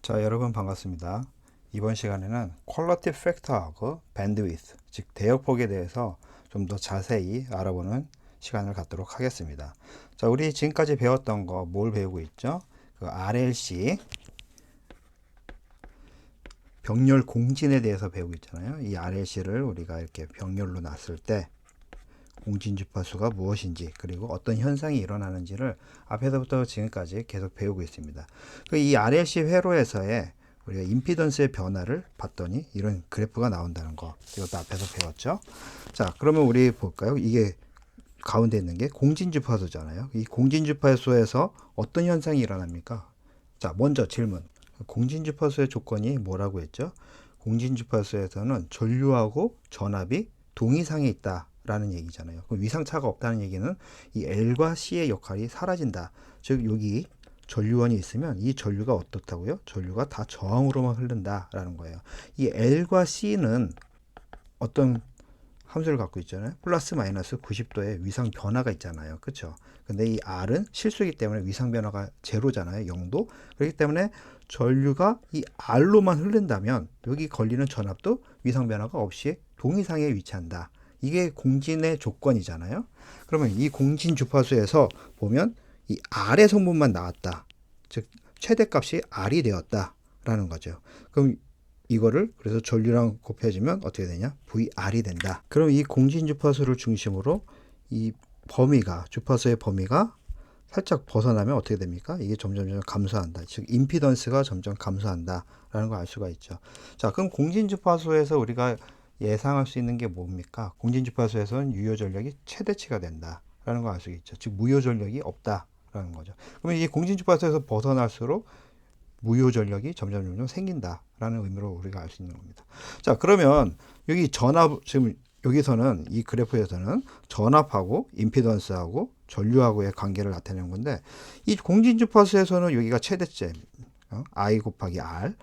자, 여러분 반갑습니다. 이번 시간에는 퀄리티 팩터하고 밴드위스, 즉 대역폭에 대해서 좀 더 자세히 알아보는 시간을 갖도록 하겠습니다. 자, 우리 지금까지 배웠던 거 뭘 배우고 있죠? 그 RLC 병렬 공진에 대해서 배우고 있잖아요. 이 RLC를 우리가 이렇게 병렬로 놨을 때 공진 주파수가 무엇인지, 그리고 어떤 현상이 일어나는지를 앞에서부터 지금까지 계속 배우고 있습니다. 이 RLC 회로에서의 우리가 임피던스의 변화를 봤더니 이런 그래프가 나온다는 거, 이것도 앞에서 배웠죠. 자, 그러면 우리 볼까요? 이게 가운데 있는 게 공진 주파수잖아요. 이 공진 주파수에서 어떤 현상이 일어납니까? 자, 먼저 질문. 공진 주파수의 조건이 뭐라고 했죠? 공진 주파수에서는 전류하고 전압이 동위상에 있다 라는 얘기잖아요. 그럼 위상차가 없다는 얘기는 이 L과 C의 역할이 사라진다. 즉 여기 전류원이 있으면 이 전류가 어떻다고요? 전류가 다 저항으로만 흐른다라는 거예요. 이 L과 C는 어떤 함수를 갖고 있잖아요. 플러스 마이너스 90도의 위상 변화가 있잖아요. 그렇죠? 근데 이 R은 실수이기 때문에 위상 변화가 제로잖아요. 0도. 그렇기 때문에 전류가 이 R로만 흐른다면 여기 걸리는 전압도 위상 변화가 없이 동위상에 위치한다. 이게 공진의 조건이잖아요. 그러면 이 공진 주파수에서 보면 이 R의 성분만 나왔다. 즉 최대값이 R이 되었다라는 거죠. 그럼 이거를 그래서 전류랑 곱해주면 어떻게 되냐? VR이 된다. 그럼 이 공진 주파수를 중심으로 이 범위가, 주파수의 범위가 살짝 벗어나면 어떻게 됩니까? 이게 점점 감소한다. 즉 임피던스가 점점 감소한다라는 걸 알 수가 있죠. 자, 그럼 공진 주파수에서 우리가 예상할 수 있는 게 뭡니까? 공진 주파수에서는 유효 전력이 최대치가 된다라는 걸 알 수 있죠. 즉 무효 전력이 없다라는 거죠. 그러면 이 공진 주파수에서 벗어날수록 무효 전력이 점점 생긴다라는 의미로 우리가 알 수 있는 겁니다. 자, 그러면 여기 전압, 지금 여기서는 이 그래프에서는 전압하고 임피던스하고 전류하고의 관계를 나타내는 건데, 이 공진 주파수에서는 여기가 최대점 I 곱하기 R.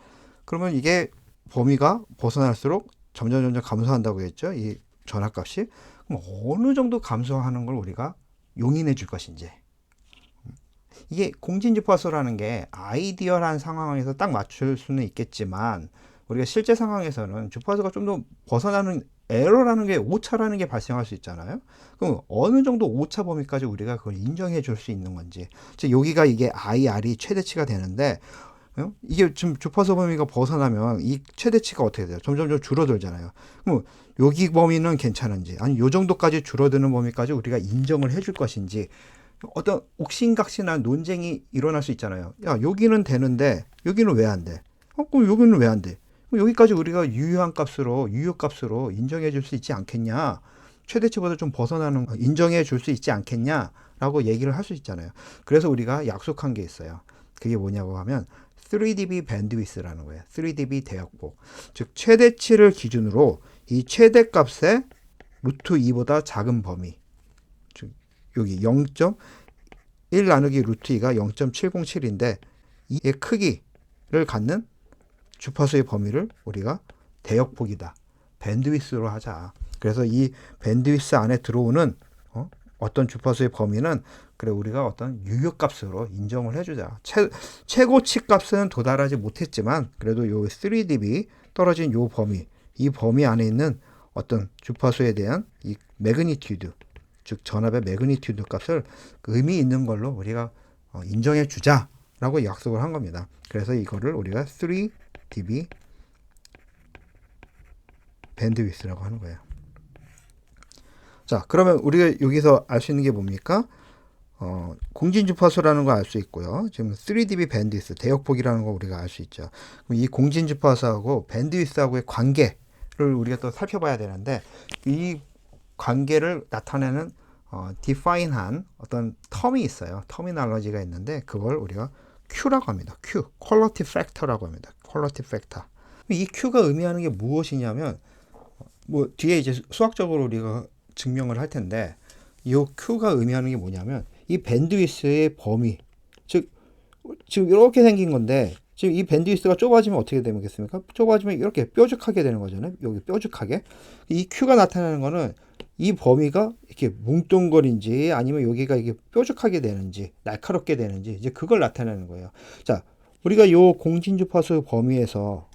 그러면 이게 범위가 벗어날수록 점점 감소한다고 했죠. 이 전압값이. 그럼 어느 정도 감소하는 걸 우리가 용인해 줄 것인지. 이게 공진 주파수라는 게 아이디어한 상황에서 딱 맞출 수는 있겠지만 우리가 실제 상황에서는 주파수가 좀 더 벗어나는 에러라는 게 오차라는 게 발생할 수 있잖아요. 그럼 어느 정도 오차 범위까지 우리가 그걸 인정해 줄 수 있는 건지. 즉 여기가 이게 IR이 최대치가 되는데 이게 지금 주파수 범위가 벗어나면 이 최대치가 어떻게 돼요? 점점 줄어들잖아요. 그럼 여기 범위는 괜찮은지, 아니 요 정도까지 줄어드는 범위까지 우리가 인정을 해줄 것인지, 어떤 옥신각신한 논쟁이 일어날 수 있잖아요. 야, 여기는 되는데 여기는 왜 안 돼? 그럼 여기는 왜 안 돼? 그럼 여기까지 우리가 유효한 값으로, 유효값으로 인정해 줄 수 있지 않겠냐? 최대치보다 좀 벗어나는 거 인정해 줄 수 있지 않겠냐라고 얘기를 할 수 있잖아요. 그래서 우리가 약속한 게 있어요. 그게 뭐냐고 하면 3dB 밴드위스라는 거예요. 3dB 대역폭. 즉 최대치를 기준으로 이 최대값의 루트 2보다 작은 범위, 즉 여기 0.1 나누기 루트 2가 0.707인데 이의 크기를 갖는 주파수의 범위를 우리가 대역폭이다, 밴드위스로 하자. 그래서 이 밴드위스 안에 들어오는 어떤 주파수의 범위는 그래 우리가 어떤 유효값으로 인정을 해주자. 최고치 값은 도달하지 못했지만 그래도 요 3dB 떨어진 요 범위, 이 범위 안에 있는 어떤 주파수에 대한 이 매그니튜드, 즉 전압의 매그니튜드 값을 의미 있는 걸로 우리가 인정해 주자라고 약속을 한 겁니다. 그래서 이거를 우리가 3dB 밴드위스라고 하는 거예요. 자, 그러면 우리가 여기서 알 수 있는 게 뭡니까? 공진 주파수라는 걸 알 수 있고요. 지금 3dB 밴드위스, 대역폭이라는 거 우리가 알 수 있죠. 그럼 이 공진 주파수하고 밴드위스하고의 관계를 우리가 또 살펴봐야 되는데, 이 관계를 나타내는 define한 어떤 텀이 있어요. 터미널러지가 있는데 그걸 우리가 Q라고 합니다. Q, quality factor라고 합니다. quality factor. 이 Q가 의미하는 게 무엇이냐면, 뭐 뒤에 이제 수학적으로 우리가 증명을 할 텐데, 이 Q가 의미하는 게 뭐냐면 이 밴드위스의 범위, 즉 지금 이렇게 생긴 건데, 지금 이 밴드위스가 좁아지면 어떻게 되겠습니까? 좁아지면 이렇게 뾰족하게 되는 거잖아요. 여기 뾰족하게. 이 Q가 나타나는 거는 이 범위가 이렇게 뭉뚱거린지 아니면 여기가 이게 뾰족하게 되는지 날카롭게 되는지, 이제 그걸 나타내는 거예요. 자, 우리가 요 공진주파수 범위에서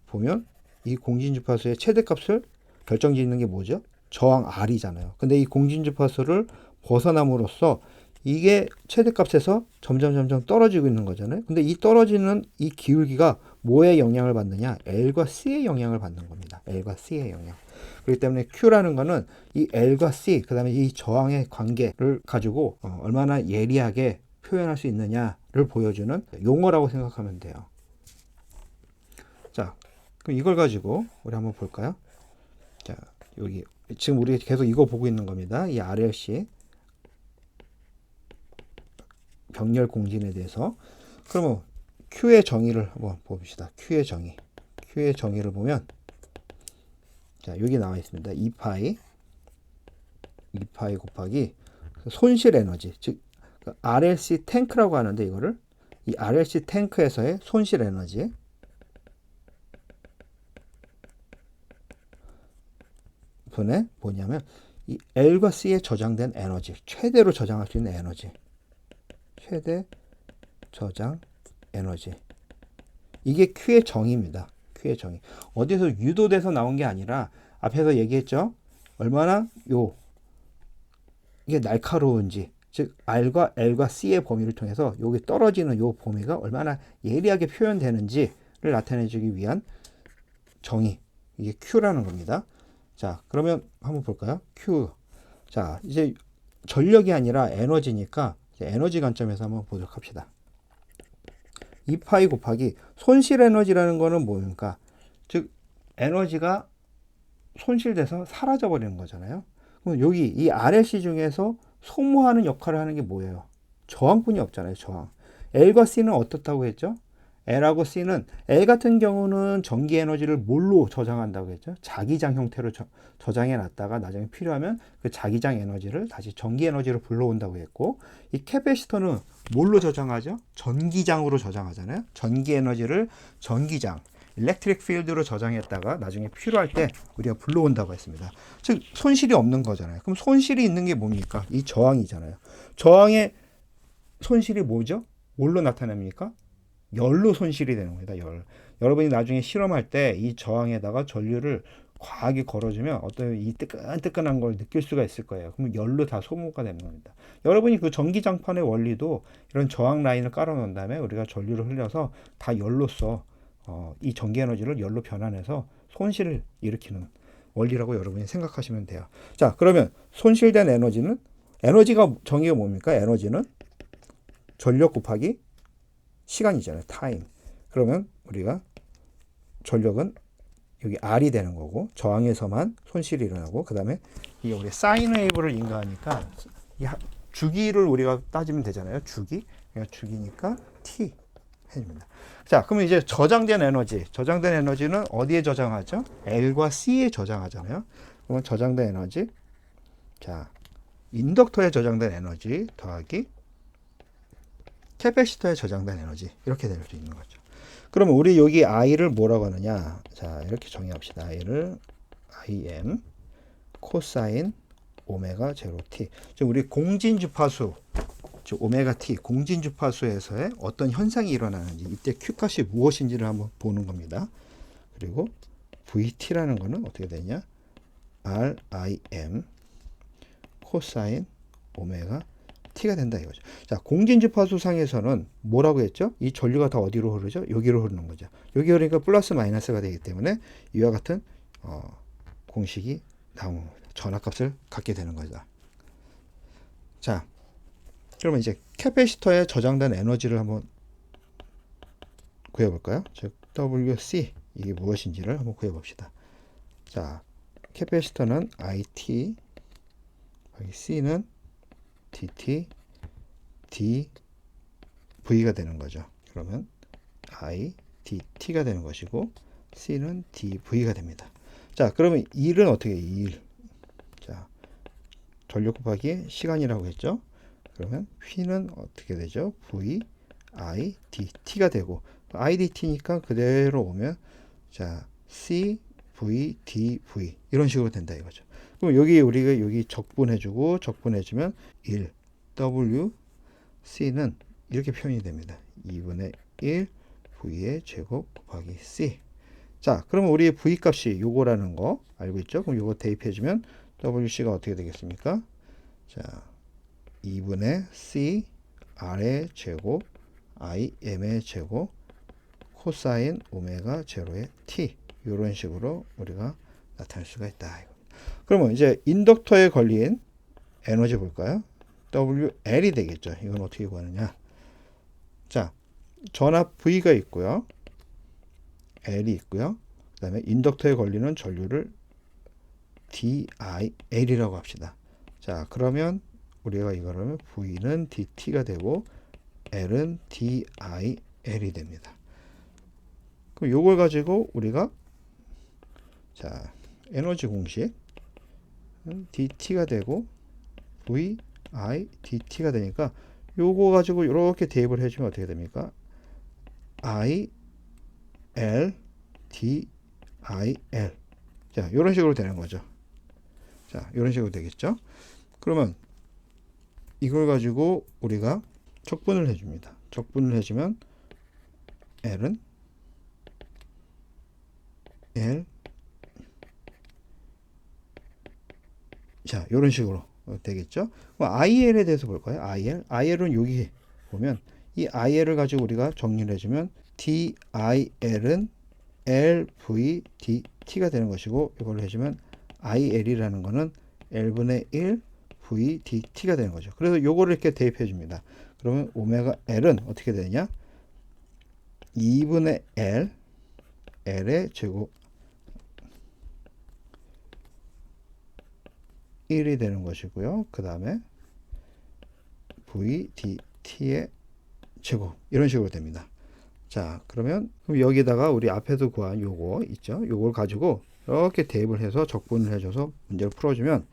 보면 이 공진주파수의 최대값을 결정짓는 게 뭐죠? 저항 R이잖아요. 근데 이 공진주파수를 벗어남으로써 이게 최대값에서 점점 떨어지고 있는 거잖아요. 근데 이 떨어지는 이 기울기가 뭐에 영향을 받느냐? L과 C의 영향을 받는 겁니다. L과 C의 영향. 그렇기 때문에 Q라는 거는 이 L과 C, 그 다음에 이 저항의 관계를 가지고 얼마나 예리하게 표현할 수 있느냐를 보여주는 용어라고 생각하면 돼요. 자, 그럼 이걸 가지고 우리 한번 볼까요? 자, 여기 지금 우리 계속 이거 보고 있는 겁니다. 이 RLC 병렬 공진에 대해서. 그러면 Q의 정의를 한번 봅시다. Q의 정의를 보면, 자, 여기 나와 있습니다. 2파이 곱하기 손실 에너지, 즉 RLC 탱크라고 하는데, 이거를 이 RLC 탱크에서의 손실 에너지 분에 뭐냐면 이 L과 C에 저장된 에너지, 최대로 저장할 수 있는 에너지, 최대 저장 에너지, 이게 Q의 정의입니다. Q의 정의. 어디서 유도돼서 나온 게 아니라 앞에서 얘기했죠. 얼마나 이게 날카로운지, 즉 R과 L과 C의 범위를 통해서 여기 떨어지는 요 범위가 얼마나 예리하게 표현되는지를 나타내주기 위한 정의, 이게 Q라는 겁니다. 자, 그러면 한번 볼까요? Q. 자, 이제 전력이 아니라 에너지니까 에너지 관점에서 한번 보도록 합시다. 2파이 곱하기 손실 에너지라는 거는 뭡니까? 즉 에너지가 손실돼서 사라져 버리는 거잖아요. 그럼 여기 이 RLC 중에서 소모하는 역할을 하는 게 뭐예요? 저항뿐이 없잖아요. 저항. L과 C는 어떻다고 했죠? L하고 C는, L 같은 경우는 전기 에너지를 뭘로 저장한다고 했죠? 자기장 형태로 저장해 놨다가 나중에 필요하면 그 자기장 에너지를 다시 전기 에너지로 불러온다고 했고, 이 캐패시터는 뭘로 저장하죠? 전기장으로 저장하잖아요. 전기 에너지를 전기장, 일렉트릭 필드로 저장했다가 나중에 필요할 때 우리가 불러온다고 했습니다. 즉 손실이 없는 거잖아요. 그럼 손실이 있는 게 뭡니까? 이 저항이잖아요. 저항의 손실이 뭐죠? 뭘로 나타납니까? 열로 손실이 되는 겁니다. 열. 여러분이 나중에 실험할 때 이 저항에다가 전류를 과하게 걸어주면 어떤 이 뜨끈뜨끈한 걸 느낄 수가 있을 거예요. 그럼 열로 다 소모가 되는 겁니다. 여러분이 그 전기장판의 원리도 이런 저항 라인을 깔아 놓은 다음에 우리가 전류를 흘려서 다 열로써 이 전기 에너지를 열로 변환해서 손실을 일으키는 원리라고 여러분이 생각하시면 돼요. 자, 그러면 손실된 에너지는, 에너지가 정의가 뭡니까? 에너지는 전력 곱하기 시간이잖아요. 타임. 그러면 우리가 전력은 여기 R이 되는 거고, 저항에서만 손실이 일어나고, 그 다음에 이게 우리 사인 웨이브를 인가하니까 이 주기를 우리가 따지면 되잖아요. 주기니까 T 해줍니다. 자, 그러면 이제 저장된 에너지는 어디에 저장하죠? L과 C에 저장하잖아요. 그러면 저장된 에너지, 자, 인덕터에 저장된 에너지 더하기 캐패시터에 저장된 에너지, 이렇게 될 수 있는 거죠. 그러면 우리 여기 I를 뭐라고 하느냐? 자, 이렇게 정의합시다. I를 IM 코사인 오메가 제로 T. 즉 우리 공진주파수, 즉 오메가 T 공진주파수에서의 어떤 현상이 일어나는지, 이때 Q 값이 무엇인지를 한번 보는 겁니다. 그리고 VT라는 거는 어떻게 되냐? RIM 코사인 오메가 T가 된다 이거죠. 자, 공진주파수 상에서는 뭐라고 했죠? 이 전류가 다 어디로 흐르죠? 여기로 흐르는 거죠. 여기 흐르니까 플러스 마이너스가 되기 때문에 이와 같은 공식이 나오는 겁니다. 전압값을 갖게 되는 거죠. 자, 그러면 이제 캐패시터에 저장된 에너지를 한번 구해볼까요? 즉 WC, 이게 무엇인지를 한번 구해봅시다. 자, 캐패시터는 IT, C는 DT, DV가 되는 거죠. 그러면 I, DT가 되는 것이고, C는 DV가 됩니다. 자, 그러면 1은 어떻게 1? 자, 전력 곱하기 시간이라고 했죠. 그러면 P는 어떻게 되죠? V, I, DT가 되고, IDT니까 그대로 오면, 자, C, V, DV 이런 식으로 된다 이거죠. 그럼 여기 우리가 여기 적분해주고 적분해주면 1 W C는 이렇게 표현이 됩니다. 2분의 1 V의 제곱 곱하기 C. 자, 그러면 우리 V 값이 요거라는 거 알고 있죠? 그럼 요거 대입해주면 WC가 어떻게 되겠습니까? 자, 2분의 C R의 제곱 IM의 제곱 코사인 오메가 제로의 T, 이런 식으로 우리가 나타낼 수가 있다. 그러면 이제 인덕터에 걸린 에너지 볼까요? WL이 되겠죠. 이건 어떻게 구하느냐? 자, 전압 V가 있고요. L이 있고요. 그 다음에 인덕터에 걸리는 전류를 DIL이라고 합시다. 자, 그러면 우리가 이거를 V는 DT가 되고 L은 DIL이 됩니다. 그럼 요걸 가지고 우리가 자, 에너지 공식 DT가 되고 VI DT가 되니까 요거 가지고 이렇게 대입을 해주면 어떻게 됩니까? I L D I L. 자, 이런 식으로 되는 거죠. 자, 이런 식으로 되겠죠. 그러면 이걸 가지고 우리가 척분을 해줍니다. 척분을 해주면 L은 L. 자, 이런 식으로 되겠죠. 그럼 IL에 대해서 볼까요? IL은 여기 보면 이 IL을 가지고 우리가 정리를 해주면 DIL은 LVDT가 되는 것이고, 이걸 해주면 IL이라는 거는 L분의 1 VDT가 되는 거죠. 그래서 요거를 이렇게 대입해 줍니다. 그러면 오메가 L은 어떻게 되냐? 2분의 L의 제곱 1이 되는 것이고요. 그 다음에 VDT의 제곱, 이런 식으로 됩니다. 자, 그럼 여기다가 우리 앞에서 구한 요거 있죠? 요걸 가지고 이렇게 대입을 해서 적분을 해줘서 문제를 풀어주면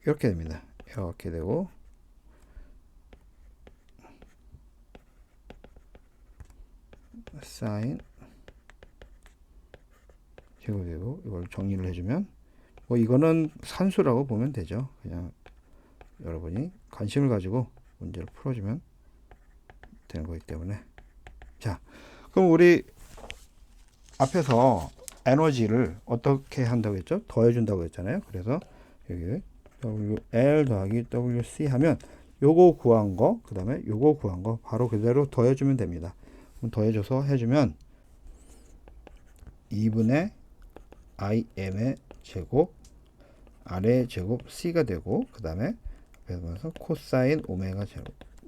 이렇게 됩니다. 이렇게 되고, 사인 제곱되고, 이걸 정리를 해주면 뭐 이거는 산수라고 보면 되죠. 그냥 여러분이 관심을 가지고 문제를 풀어주면 되는 거기 때문에. 자, 그럼 우리 앞에서 에너지를 어떻게 한다고 했죠? 더해준다고 했잖아요. 그래서 여기 WL 더하기 WC 하면 요거 구한 거, 그 다음에 요거 구한 거 바로 그대로 더해주면 됩니다. 그럼 더해줘서 해주면 2분의 IM의 제곱 R의 제곱 C가 되고, 그 다음에 앞에서 코사인 오메가 제로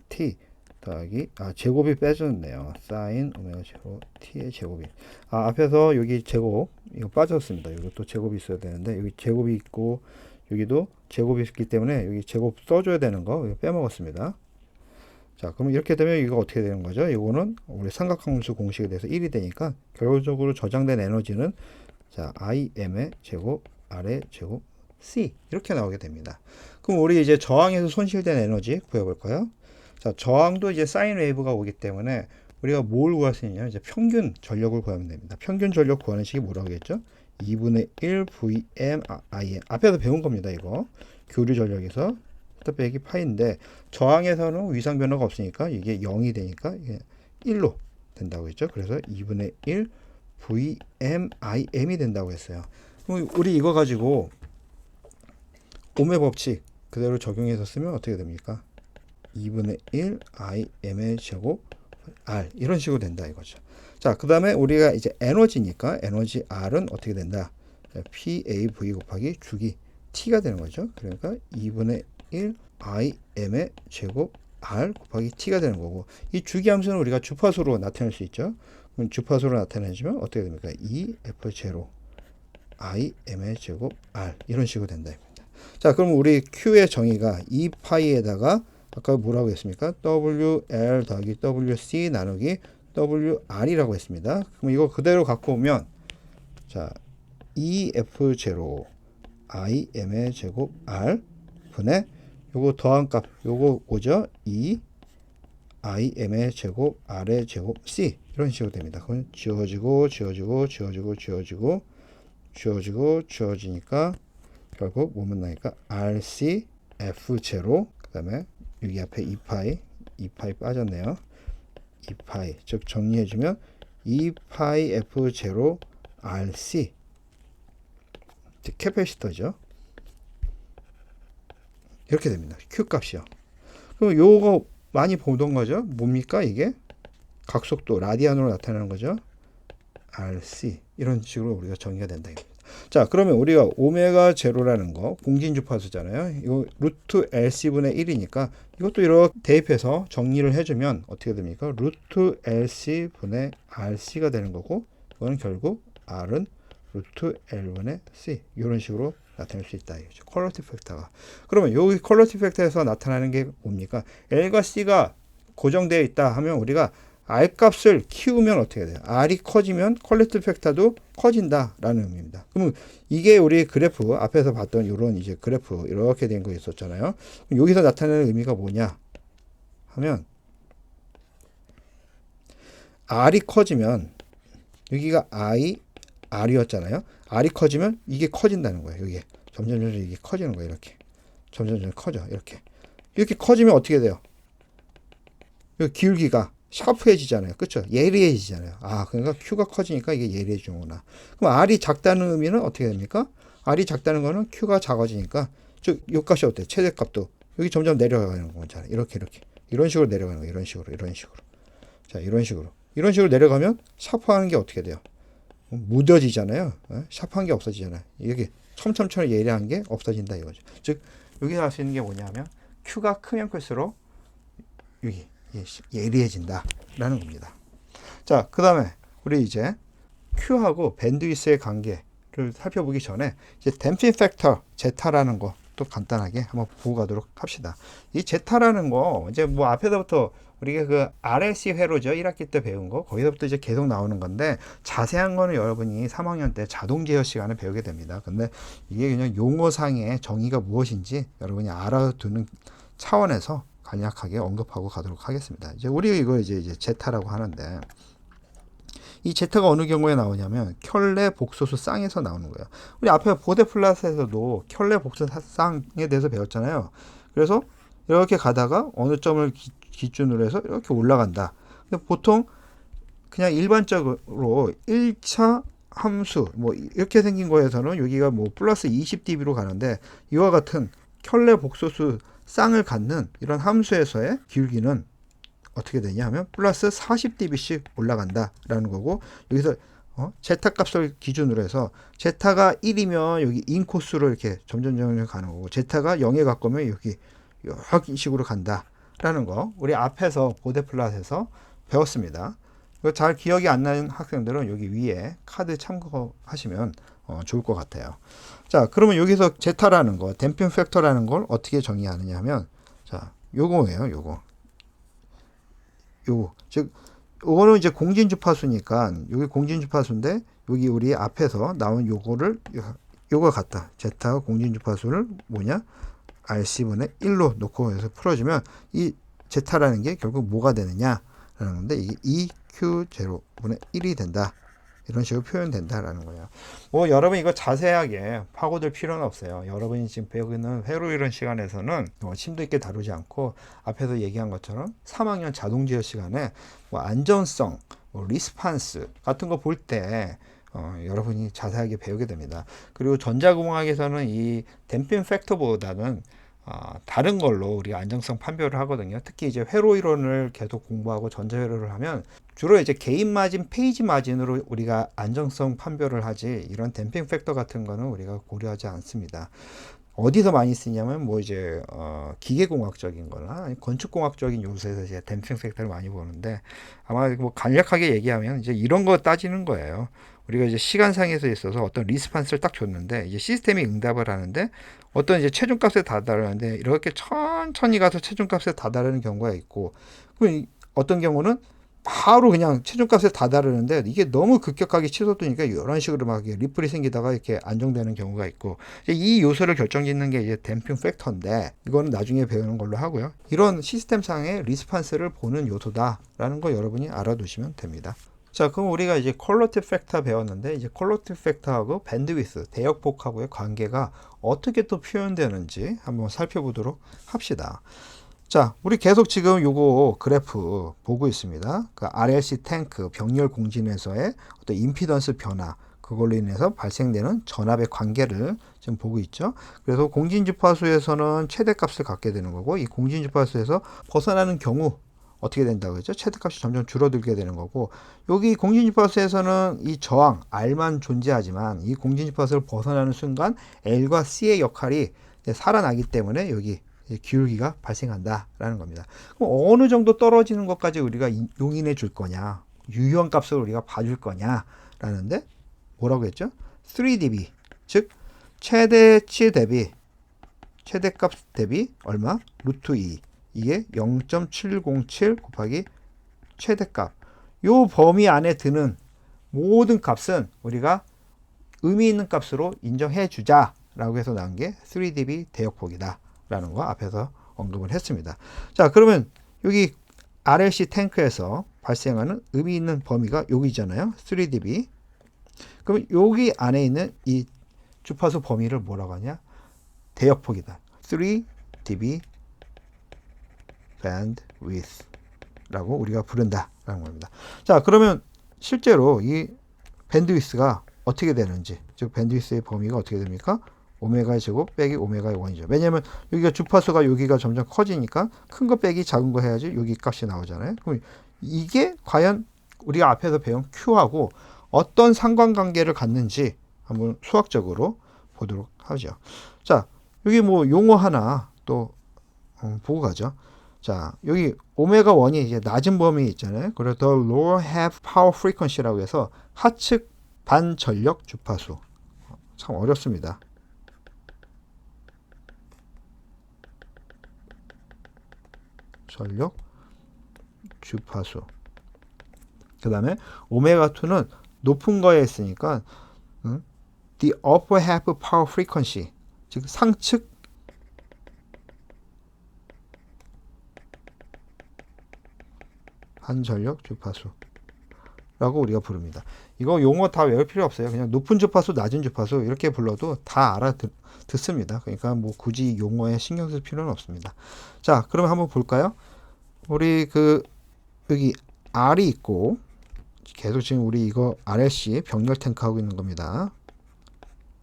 T 더하기, 제곱이 빼졌네요. 사인 오메가 제로 T의 제곱이, 앞에서 여기 제곱 이거 빠졌습니다. 여기 또 제곱이 있어야 되는데 여기 제곱이 있고 여기도 제곱이 있기 때문에 여기 제곱 써줘야 되는 거 이거 빼먹었습니다. 자, 그럼 이렇게 되면 이거 어떻게 되는 거죠? 이거는 우리 삼각함수 공식에 대해서 1이 되니까 결과적으로 저장된 에너지는 자, IM의 제곱 R의 제곱 C, 이렇게 나오게 됩니다. 그럼 우리 이제 저항에서 손실된 에너지 구해볼까요? 자, 저항도 이제 사인 웨이브가 오기 때문에 우리가 뭘 구할 수 있냐? 이제 평균 전력을 구하면 됩니다. 평균 전력 구하는 식이 뭐라고 했죠? 2분의 1 VM IM. 앞에서 배운 겁니다. 이거 교류 전력에서 빼기 파인데, 저항에서는 위상 변화가 없으니까 이게 0이 되니까 이게 1로 된다고 했죠. 그래서 2분의 1 VMIM이 된다고 했어요. 그럼 우리 이거 가지고 오메 법칙 그대로 적용해서 쓰면 어떻게 됩니까? 2분의 1 IM의 제곱 R, 이런 식으로 된다 이거죠. 자, 그 다음에 우리가 이제 에너지니까 에너지 R은 어떻게 된다? PAV 곱하기 주기 T가 되는 거죠. 그러니까 2분의 1 IM의 제곱 R 곱하기 T가 되는 거고, 이 주기 함수는 우리가 주파수로 나타낼 수 있죠. 그럼 주파수로 나타내주면 어떻게 됩니까? 2F0 IM의 제곱 R, 이런 식으로 된다. 자, 그럼 우리 Q의 정의가 2파이에다가 아까 뭐라고 했습니까? WL 더하기 WC 나누기 WR이라고 했습니다. 그럼 이거 그대로 갖고 오면 자, 2F0 IM의 제곱 R 분의 요거 더한 값 요거 오죠? 2 IM의 제곱 R의 제곱 C, 이런 식으로 됩니다. 그건 지워지고 지워지고 지워지고 지워지고 지워지고 지워지니까 결국 뭐만 나니까 RC F0, 그 다음에 여기 앞에 2파이 빠졌네요. 2파이, 즉 정리해주면 2파이 F0 RC, 캐패시터죠. 이렇게 됩니다. Q 값이요. 그럼 요거 많이 보던 거죠. 뭡니까 이게? 각속도 라디안으로 나타나는 거죠. RC, 이런 식으로 우리가 정의가 된다. 자, 그러면 우리가 오메가 제로라는 거 공진주파수잖아요. 이거 루트 LC분의 1이니까 이것도 이렇게 대입해서 정리를 해주면 어떻게 됩니까? 루트 LC분의 RC가 되는 거고, 이거는 결국 R은 루트 L분의 C, 이런 식으로 나타낼 수 있다. 이거죠. 퀄러티 팩터가. 그러면 여기 퀄러티 팩터에서 나타나는 게 뭡니까? L과 C가 고정되어 있다 하면 우리가 R 값을 키우면 어떻게 돼요? R이 커지면 퀄리티 팩터도 커진다라는 의미입니다. 그러면 이게 우리 그래프 앞에서 봤던 이런 이제 그래프 이렇게 된 거 있었잖아요. 여기서 나타내는 의미가 뭐냐 하면 R이 커지면 여기가 R이었잖아요. R이 커지면 이게 커진다는 거예요. 이게 점점 이게 커지는 거예요. 이렇게 점점 커져. 이렇게 커지면 어떻게 돼요? 이 기울기가 샤프해지잖아요. 그렇죠? 예리해지잖아요. 아, 그러니까 Q가 커지니까 이게 예리해지는구나. 그럼 R이 작다는 의미는 어떻게 됩니까? R이 작다는 거는 Q가 작아지니까, 즉, 요 값이 어때요? 최대값도 여기 점점 내려가는 거잖아요. 이렇게 이런 식으로 내려가는 거예요. 이런 식으로 자, 이런 식으로 내려가면 샤프하는 게 어떻게 돼요? 무뎌지잖아요. 샤프한 게 없어지잖아요. 이게 첨첨처럼 예리한 게 없어진다 이거죠. 즉, 여기서 할 수 있는 게 뭐냐면 Q가 크면 클수록 여기 예리해진다 라는 겁니다. 자, 그 다음에 우리 이제 Q하고 밴드위스의 관계를 살펴보기 전에 이제 댐핑 팩터 제타라는 거 또 간단하게 한번 보고 가도록 합시다. 이 제타라는 거 이제 뭐 앞에서부터 우리가 그 RLC 회로죠. 1학기 때 배운 거 거기서부터 이제 계속 나오는 건데, 자세한 거는 여러분이 3학년 때 자동 제어 시간에 배우게 됩니다. 근데 이게 그냥 용어상의 정의가 무엇인지 여러분이 알아두는 차원에서 간략하게 언급하고 가도록 하겠습니다. 이제 우리 이거 이제 제타라고 하는데, 이 제타가 어느 경우에 나오냐면 켤레 복소수 쌍에서 나오는 거예요. 우리 앞에 보데 플러스에서도 켤레 복소수 쌍에 대해서 배웠잖아요. 그래서 이렇게 가다가 어느 점을 기준으로 해서 이렇게 올라간다. 근데 보통 그냥 일반적으로 1차 함수 뭐 이렇게 생긴 거에서는 여기가 뭐 플러스 20dB로 가는데, 이와 같은 켤레 복소수 쌍을 갖는 이런 함수에서의 기울기는 어떻게 되냐 하면 플러스 40dB씩 올라간다라는 거고, 여기서 제타 값을 기준으로 해서 제타가 1이면 여기 인코스로 이렇게 점점 가는 거고, 제타가 0에 가까우면 여기 이런 식으로 간다라는 거 우리 앞에서 보데플랫에서 배웠습니다. 잘 기억이 안 나는 학생들은 여기 위에 카드 참고하시면 좋을 것 같아요. 자, 그러면 여기서 제타라는 거, 댐핑 팩터라는 걸 어떻게 정의하느냐 하면, 자, 요거예요. 즉, 요거는 이제 공진주파수니까, 여기 공진주파수인데, 여기 우리 앞에서 나온 요거 같다. 제타 공진주파수를 뭐냐? RC분의 1로 놓고 해서 풀어주면, 이 제타라는 게 결국 뭐가 되느냐라는 건데, 이게 EQ0분의 1이 된다. 이런 식으로 표현된다라는 거예요. 뭐 여러분 이거 자세하게 파고들 필요는 없어요. 여러분이 지금 배우는 회로 이론 시간에서는 심도 있게 다루지 않고, 앞에서 얘기한 것처럼 3학년 자동제어 시간에 뭐 안전성, 뭐 리스판스 같은 거 볼 때 여러분이 자세하게 배우게 됩니다. 그리고 전자공학에서는 이 댐핑 팩터보다는 다른 걸로 우리가 안정성 판별을 하거든요. 특히 이제 회로 이론을 계속 공부하고 전자회로를 하면 주로 이제 개인 마진, 페이지 마진으로 우리가 안정성 판별을 하지, 이런 댐핑 팩터 같은 거는 우리가 고려하지 않습니다. 어디서 많이 쓰냐면 뭐 이제 기계공학적인 거나 건축공학적인 요소에서 이제 댐핑 팩터를 많이 보는데, 아마 뭐 간략하게 얘기하면 이제 이런 거 따지는 거예요. 우리가 이제 시간상에서 있어서 어떤 리스판스를 딱 줬는데, 이제 시스템이 응답을 하는데 어떤 이제 최종값에 다다르는데, 이렇게 천천히 가서 최종값에 다다르는 경우가 있고, 어떤 경우는 바로 그냥 최종값에 다다르는데 이게 너무 급격하게 치솟으니까 이런 식으로 막 리플이 생기다가 이렇게 안정되는 경우가 있고, 이 요소를 결정짓는 게 이제 댐핑 팩터인데, 이거는 나중에 배우는 걸로 하고요. 이런 시스템상의 리스판스를 보는 요소다라는 거 여러분이 알아두시면 됩니다. 자, 그럼 우리가 이제 퀄러티 팩터 배웠는데, 이제 퀄러티 팩터하고 밴드위스, 대역폭하고의 관계가 어떻게 또 표현되는지 한번 살펴보도록 합시다. 자, 우리 계속 지금 요거 그래프 보고 있습니다. 그 RLC 탱크 병렬 공진에서의 어떤 임피던스 변화, 그걸로 인해서 발생되는 전압의 관계를 지금 보고 있죠. 그래서 공진 주파수에서는 최대값을 갖게 되는 거고, 이 공진 주파수에서 벗어나는 경우 어떻게 된다고 했죠? 최대값이 점점 줄어들게 되는 거고, 여기 공진 주파수에서는 이 저항 R만 존재하지만 이 공진 주파수를 벗어나는 순간 L과 C의 역할이 살아나기 때문에 여기 기울기가 발생한다라는 겁니다. 그럼 어느 정도 떨어지는 것까지 우리가 용인해 줄 거냐, 유효한 값을 우리가 봐줄 거냐라는데 뭐라고 했죠? 3dB, 즉 최대치 대비 최대값 대비 얼마? 루트 2. 이게 0.707 곱하기 최대값. 요 범위 안에 드는 모든 값은 우리가 의미 있는 값으로 인정해 주자라고 해서 나온 게 3dB 대역폭이다 라는 거 앞에서 언급을 했습니다. 자, 그러면 여기 RLC 탱크에서 발생하는 의미 있는 범위가 여기잖아요. 3dB. 그럼 여기 안에 있는 이 주파수 범위를 뭐라고 하냐? 대역폭이다. 3dB bandwidth 라고 우리가 부른다라는 겁니다. 자, 그러면 실제로 이 밴드위스가 어떻게 되는지, 즉 밴드위스의 범위가 어떻게 됩니까? 오메가의 제곱 빼기 오메가의 원이죠. 왜냐하면 여기가 주파수가 여기가 점점 커지니까 큰 거 빼기 작은 거 해야지 여기 값이 나오잖아요. 그럼 이게 과연 우리가 앞에서 배운 Q하고 어떤 상관관계를 갖는지 한번 수학적으로 보도록 하죠. 자, 여기 뭐 용어 하나 또 보고 가죠. 자, 여기 오메가 1이 이제 낮은 범위 있잖아요. 그래서 the lower half power frequency라고 해서 하측 반전력 주파수. 참 어렵습니다. 전력 주파수. 그 다음에 오메가 2는 높은 거에 있으니까 the upper half power frequency, 즉 상측 반전력 주파수 라고 우리가 부릅니다. 이거 용어 다 외울 필요 없어요. 그냥 높은 주파수, 낮은 주파수 이렇게 불러도 다 알아듣습니다. 그러니까 뭐 굳이 용어에 신경 쓸 필요는 없습니다. 자, 그러면 한번 볼까요? 우리 여기 R이 있고, 계속 지금 우리 이거 RLC 병렬 탱크 하고 있는 겁니다.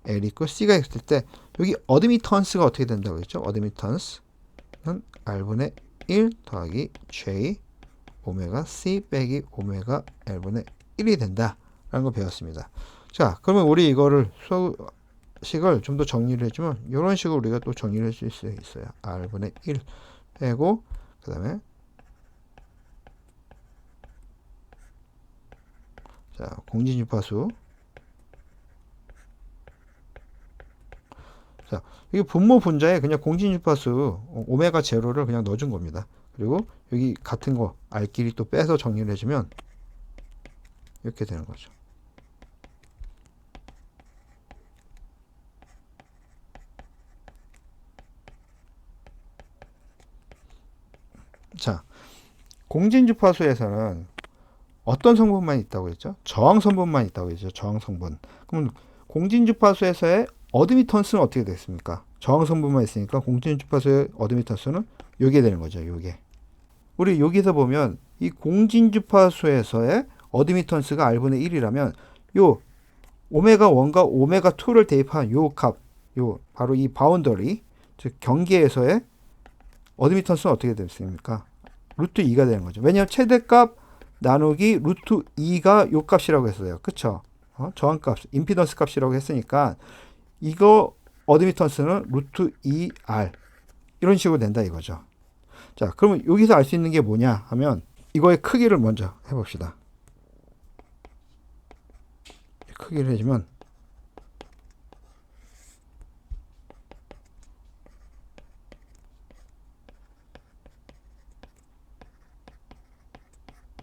L 있고 C가 있을 때 여기 어드미턴스가 어떻게 된다고 했죠? 어드미턴스는 R분의 1 더하기 J 오메가 C 빼기 오메가 L분의 1이 된다라는 거 배웠습니다. 자, 그러면 우리 이거를 수식을 좀 더 정리를 해주면 이런 식으로 우리가 또 정리를 해줄 수 있어요. R분의 1 빼고 그 다음에 자, 공진주파수. 자, 이게 분모 분자에 그냥 공진주파수 오메가 제로를 그냥 넣어준 겁니다. 그리고 여기 같은 거 R끼리 또 빼서 정리를 해주면 이렇게 되는 거죠. 자, 공진주파수에서는 어떤 성분만 있다고 했죠? 저항 성분만 있다고 했죠. 저항 성분. 그럼 공진주파수에서의 어드미턴스는 어떻게 됐습니까? 저항 성분만 있으니까 공진주파수의 어드미턴스는 요게 되는 거죠. 요게. 우리 여기서 보면 이 공진주파수에서의 어드미턴스가 R분의 1이라면 요 오메가 1과 오메가 2를 대입한 요 값, 요 바로 이 바운더리, 즉 경계에서의 어드미턴스는 어떻게 됐습니까? 루트 2가 되는 거죠. 왜냐하면 최대값 나누기 루트 2가 요 값이라고 했어요. 그쵸? 저항값, 임피던스 값이라고 했으니까 이거 어드미턴스는 루트 2R 이런 식으로 된다 이거죠. 자, 그러면 여기서 알 수 있는 게 뭐냐 하면 이거의 크기를 먼저 해봅시다. 크기를 해주면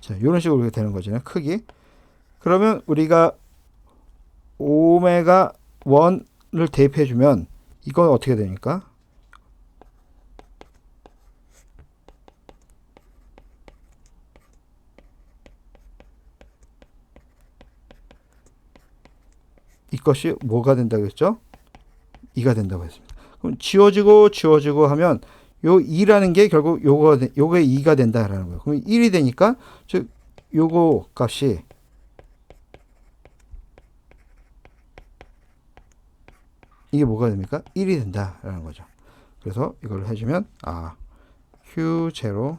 자, 이런 식으로 되는 거죠. 크기. 그러면 우리가 오메가 1을 대입해주면 이건 어떻게 되니까? 이것이 뭐가 된다고 했죠? 2가 된다고 했습니다. 그럼 지워지고 하면 요 2라는 게 결국 요게 2가 된다라는 거예요. 그럼 1이 되니까 즉 요거 값이 이게 뭐가 됩니까? 1이 된다라는 거죠. 그래서 이걸 해주면 Q0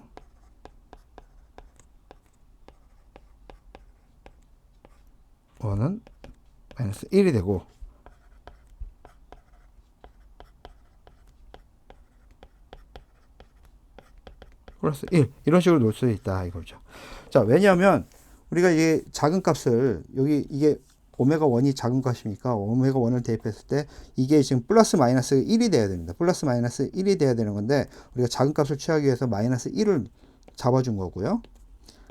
1은 마이너스 1이 되고 플러스 1 이런 식으로 놓을 수 있다 이거죠. 자, 왜냐하면 우리가 이게 작은 값을 여기 이게 오메가 1이 작은 값이니까 오메가 1을 대입했을 때 이게 지금 플러스 마이너스 1이 돼야 됩니다. 플러스 마이너스 1이 돼야 되는 건데 우리가 작은 값을 취하기 위해서 마이너스 1을 잡아준 거고요.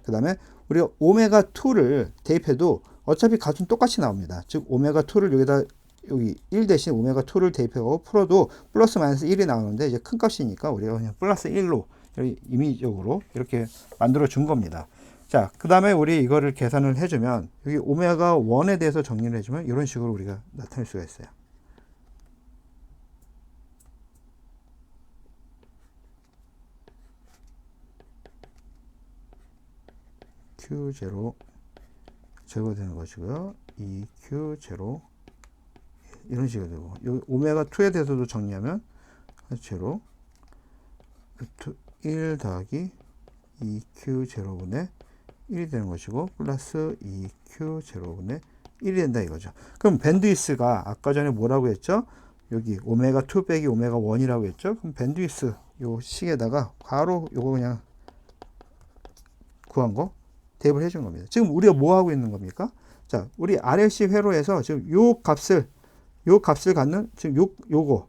그 다음에 우리가 오메가 2를 대입해도 어차피 값은 똑같이 나옵니다. 즉 오메가 2를 여기다 여기 1 대신 오메가 2를 대입하고 풀어도 플러스 마이너스 1이 나오는데 이제 큰 값이니까 우리가 그냥 플러스 1로 임의적으로 이렇게 만들어 준 겁니다. 자, 그 다음에 우리 이거를 계산을 해주면 여기 오메가 1에 대해서 정리를 해주면 이런 식으로 우리가 나타낼 수가 있어요. Q0 제거되는 것이고요. 2Q0 이런 식으로 되고 여기 오메가 2에 대해서도 정리하면 0 루트 1 더하기 2Q0분의 1이 되는 것이고 플러스 2Q0분의 1이 된다 이거죠. 그럼 밴드위스가 아까 전에 뭐라고 했죠? 여기 오메가 2 빼기 오메가 1이라고 했죠? 그럼 밴드위스 요 식에다가 바로 요거 그냥 구한 거 대입을 해준 겁니다. 지금 우리가 뭐 하고 있는 겁니까? 자, 우리 RLC 회로에서 지금 요 값을 갖는 지금 요거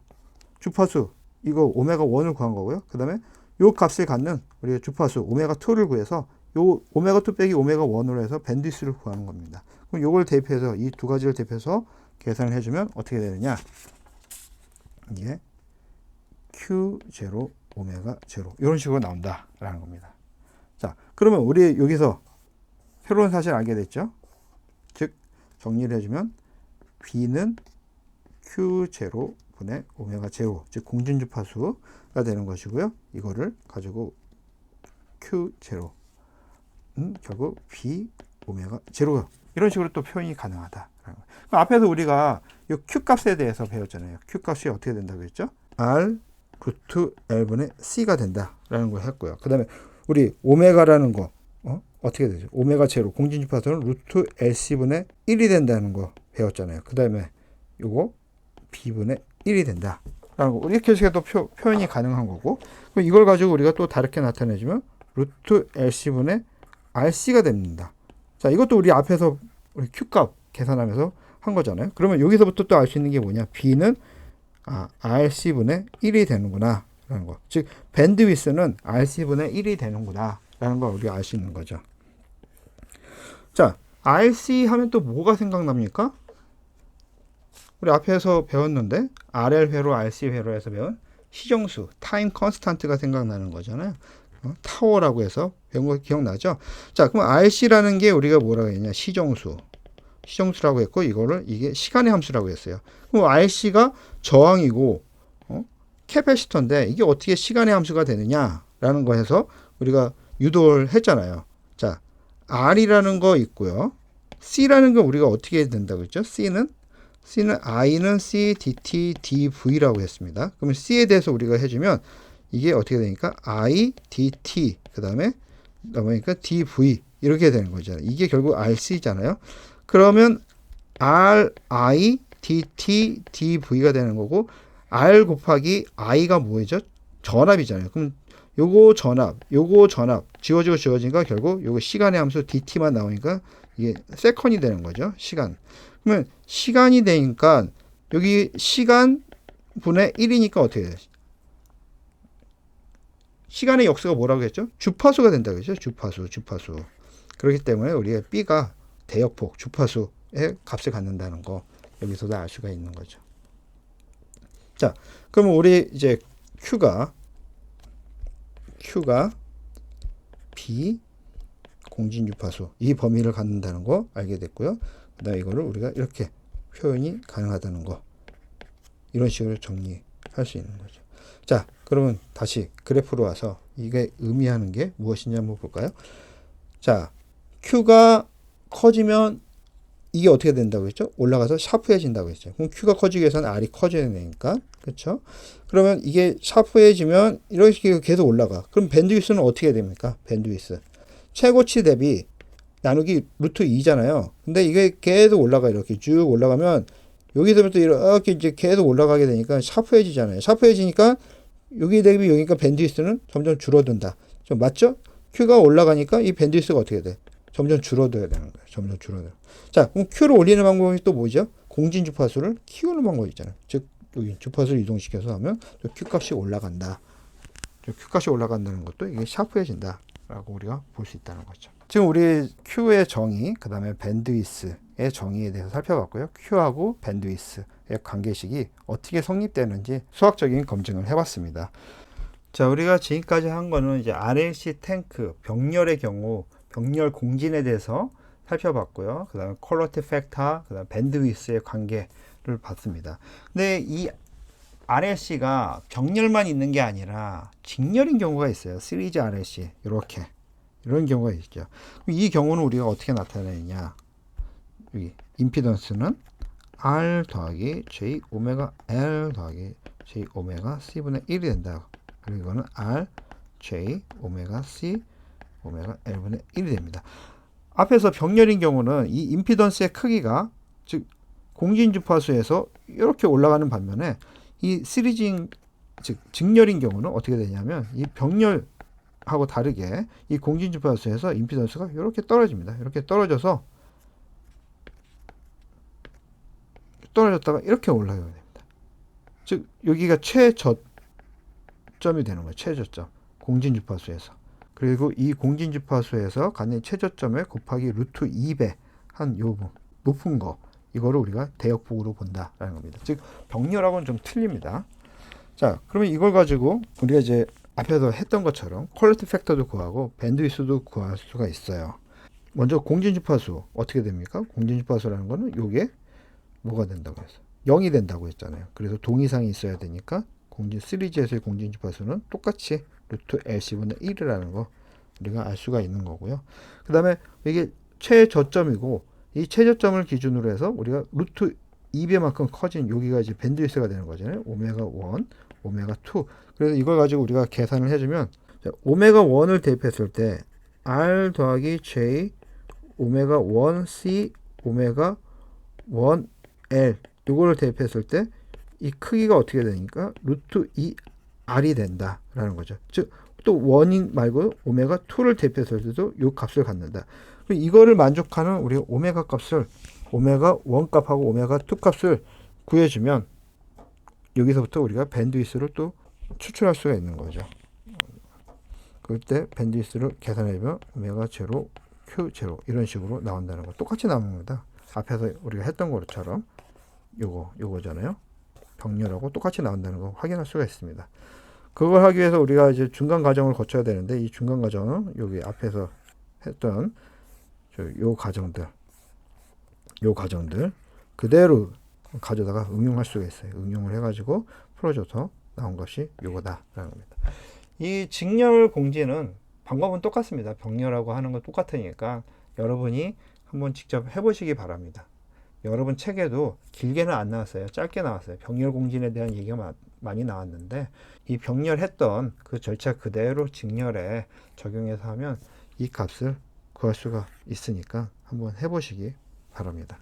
주파수 이거 오메가 1을 구한 거고요. 그 다음에 요 값을 갖는 우리가 주파수 오메가 2를 구해서 요 오메가 2 빼기 오메가 1으로 해서 밴드위스를 구하는 겁니다. 그럼 요걸 대입해서 이 두 가지를 대입해서 계산을 해주면 어떻게 되느냐? 이게 Q0 오메가 0 이런 식으로 나온다라는 겁니다. 자, 그러면 우리 여기서 새로운 사실을 알게 됐죠? 즉 정리를 해주면 B는 Q0 분의 오메가 0, 즉 공진주파수가 되는 것이고요. 이거를 가지고 Q0 결국 B 오메가 0 이런 식으로 또 표현이 가능하다. 앞에서 우리가 이 Q 값에 대해서 배웠잖아요. Q 값이 어떻게 된다고 했죠? R 루트 L분의 C가 된다라는 걸 했고요. 그 다음에 우리 오메가라는 거 어떻게 되죠? 오메가 0 공진주파수는 루트 LC분의 1이 된다는 거 배웠잖아요. 그 다음에 요거 B분의 1이 된다. 라는 거. 이렇게 해서 또 표현이 가능한 거고. 그럼 이걸 가지고 우리가 또 다르게 나타내주면 루트 LC분의 RC가 됩니다. 자, 이것도 우리 앞에서 우리 Q값 계산하면서 한 거잖아요. 그러면 여기서부터 또 알 수 있는 게 뭐냐? B는 RC분의 1이 되는구나. 라는 거. 즉, 밴드위스는 RC분의 1이 되는구나. 라는 걸 우리가 알 수 있는 거죠. 자, RC 하면 또 뭐가 생각납니까? 우리 앞에서 배웠는데 RL 회로, RC 회로에서 배운 시정수, 타임 컨스탄트가 생각나는 거잖아요. 타워라고 해서 배운 거 기억나죠? 자, 그럼 RC라는 게 우리가 뭐라고 했냐? 시정수라고 했고 이게 시간의 함수라고 했어요. 그럼 RC가 저항이고 캐패시터인데 이게 어떻게 시간의 함수가 되느냐라는 거 해서 우리가 유도를 했잖아요. 자, R이라는 거 있고요. C라는 거 우리가 어떻게 된다고 했죠? I는 C, dt, dv라고 했습니다. 그러면 C에 대해서 우리가 해주면 이게 어떻게 되니까 I, dt, 그 다음에 넘어가니까 dv 이렇게 되는 거잖아요. 이게 결국 RC잖아요. 그러면 RI, dt, dv가 되는 거고 R 곱하기 I가 뭐죠? 전압이잖아요. 그럼 요거 전압 지워지니까 결국 요거 시간의 함수 dt만 나오니까 이게 세컨이 되는 거죠. 시간. 그러면 시간이 되니까 여기 시간 분의 1이니까 어떻게 돼요? 시간의 역수가 뭐라고 했죠? 주파수가 된다고 했죠. 주파수. 그렇기 때문에 우리가 B가 대역폭 주파수의 값을 갖는다는 거 여기서도 알 수가 있는 거죠. 자, 그러면 우리 이제 Q가 B 공진주파수 이 범위를 갖는다는 거 알게 됐고요. 그다음에 이거를 우리가 이렇게 표현이 가능하다는 거 이런 식으로 정리할 수 있는 거죠. 자, 그러면 다시 그래프로 와서 이게 의미하는 게 무엇인지 한번 볼까요? 자, Q가 커지면 이게 어떻게 된다고 했죠? 올라가서 샤프해진다고 했죠. 그럼 Q가 커지기 위해서는 R이 커져야 되니까. 그렇죠? 그러면 이게 샤프해지면 이렇게 계속 올라가. 그럼 밴드위스는 어떻게 됩니까? 밴드위스. 최고치 대비 나누기 루트 2잖아요. 근데 이게 계속 올라가. 이렇게 쭉 올라가면 여기서부터 이렇게 이제 계속 올라가게 되니까 샤프해지잖아요. 샤프해지니까 여기 대비 여기니까 밴드위스는 점점 줄어든다. 좀 맞죠? Q가 올라가니까 이 밴드위스가 어떻게 돼? 점점 줄어들어야 되는 거예요. 점점 줄어들어. 자, 그럼 Q를 올리는 방법이 또 뭐죠? 공진 주파수를 키우는 방법이 있잖아요. 즉, 여기 주파수를 이동시켜서 하면 Q 값이 올라간다. Q 값이 올라간다는 것도 이게 샤프해진다. 라고 우리가 볼 수 있다는 거죠. 지금 우리 Q의 정의, 그 다음에 밴드위스의 정의에 대해서 살펴봤고요. Q하고 밴드위스의 관계식이 어떻게 성립되는지 수학적인 검증을 해봤습니다. 자, 우리가 지금까지 한 거는 이제 RLC 탱크, 병렬의 경우, 병렬 공진에 대해서 살펴봤고요. 그 다음에 퀄리티 팩터, 그 다음에 밴드위스의 관계를 봤습니다. 근데 이 RLC가 병렬만 있는 게 아니라 직렬인 경우가 있어요. 시리즈 RLC. 이렇게. 이런 경우가 있죠. 이 경우는 우리가 어떻게 나타내느냐. 여기, 임피던스는 R 더하기 J 오메가 L 더하기 J 오메가 C분의 1이 된다. 그리고 이거는 R, J, 오메가 C, 오메가 L분의 1이 됩니다. 앞에서 병렬인 경우는 이 임피던스의 크기가 즉 공진 주파수에서 이렇게 올라가는 반면에 이 시리즈인 즉 직렬인 경우는 어떻게 되냐면 이 병렬하고 다르게 이 공진 주파수에서 임피던스가 이렇게 떨어집니다. 이렇게 떨어져서 떨어졌다가 이렇게 올라가게 됩니다. 즉 여기가 최저점이 되는 거예요. 최저점. 공진 주파수에서. 그리고 이 공진 주파수에서 갖는 최저점에 곱하기 루트 2배 한 요 높은 거 이거를 우리가 대역폭으로 본다라는 겁니다. 즉 병렬하고는 좀 틀립니다. 자, 그러면 이걸 가지고 우리가 이제 앞에서 했던 것처럼 퀄리티 팩터도 구하고 밴드위스도 구할 수가 있어요. 먼저 공진 주파수 어떻게 됩니까? 공진 주파수라는 거는 요게 뭐가 된다고 했어요? 0이 된다고 했잖아요. 그래서 동이상이 있어야 되니까 시리즈에서의 공진 주파수는 똑같이 루트 LC분의 1이라는 거 우리가 알 수가 있는 거고요. 그 다음에 이게 최저점이고 이 최저점을 기준으로 해서 우리가 루트 2배만큼 커진 여기가 이제 밴드위스가 되는 거잖아요. 오메가 1, 오메가 2. 그래서 이걸 가지고 우리가 계산을 해주면 오메가 1을 대입했을 때 R 더하기 J 오메가 1C 오메가 1L 이거를 대입했을 때 이 크기가 어떻게 되니까 루트 2R이 된다라는 거죠. 즉 또 원인 말고 오메가 2를 대입했을 때도 이 값을 갖는다. 이거를 만족하는 우리 오메가 값을 오메가 1 값하고 오메가 2 값을 구해주면 여기서부터 우리가 밴드위스를 또 추출할 수가 있는 거죠. 그때 밴드위스를 계산해보면 오메가 0, Q 0 이런 식으로 나온다는 거 똑같이 나오는 겁니다. 앞에서 우리가 했던 것처럼 요거잖아요. 병렬하고 똑같이 나온다는 거 확인할 수가 있습니다. 그걸 하기 위해서 우리가 이제 중간 과정을 거쳐야 되는데 이 중간 과정은 여기 앞에서 했던 요 과정들 그대로 가져다가 응용할 수가 있어요. 응용을 해가지고 풀어줘서 나온 것이 요거다라는 겁니다. 이 직렬 공지는 방법은 똑같습니다. 병렬하고 하는 건 똑같으니까 여러분이 한번 직접 해보시기 바랍니다. 여러분 책에도 길게는 안 나왔어요. 짧게 나왔어요. 병렬 공진에 대한 얘기가 많이 나왔는데 이 병렬했던 그 절차 그대로 직렬에 적용해서 하면 이 값을 구할 수가 있으니까 한번 해보시기 바랍니다.